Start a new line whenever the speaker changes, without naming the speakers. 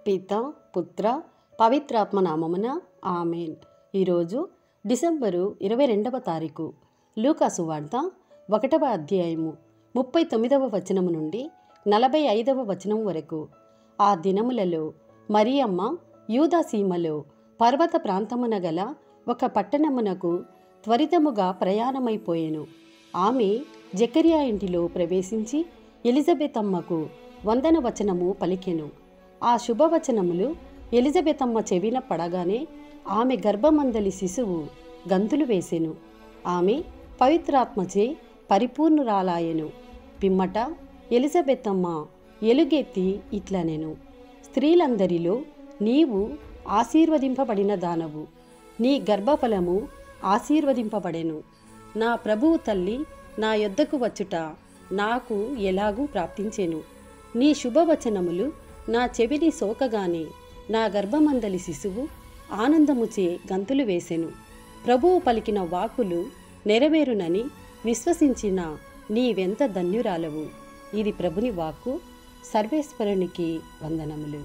పిత పుత్ర పవిత్రాత్మ నామమున ఆమెన్. ఈరోజు డిసెంబరు 22వ తారీఖు. లూకా సువార్త 1వ అధ్యాయము 39వ వచనము నుండి 45వ వచనం వరకు. ఆ దినములలో మరియమ్మ యూదా సీమలో పర్వత ప్రాంతమున గల ఒక పట్టణమునకు త్వరితముగా ప్రయాణమైపోయెను. ఆమె జకర్యా ఇంటిలో ప్రవేశించి ఎలిజబెతమ్మకు వందన వచనము పలికెను. ఆ శుభవచనములు ఎలిజబెతమ్మ చెవిన పడగానే ఆమె గర్భమందలి శిశువు గంతులు వేసెను. ఆమె పవిత్రాత్మచే పరిపూర్ణురాలాయెను. పిమ్మట ఎలిజబెతమ్మ ఎలుగెత్తి ఇట్లనెను, స్త్రీలందరిలో నీవు ఆశీర్వదింపబడిన దానవు, నీ గర్భఫలము ఆశీర్వదింపబడెను. నా ప్రభువు తల్లి నా యొద్దకు వచ్చుట నాకు ఎలాగూ ప్రాప్తించెను. నీ శుభవచనములు నా చెవిని సోకగానే నా గర్భమందలి శిశువు ఆనందముచే గంతులు వేసెను. ప్రభువు పలికిన వాక్కులు నెరవేరునని విశ్వసించిన నీవెంత ధన్యురాలవు. ఇది ప్రభుని వాక్కు. సర్వేశ్వరునికి వందనములు.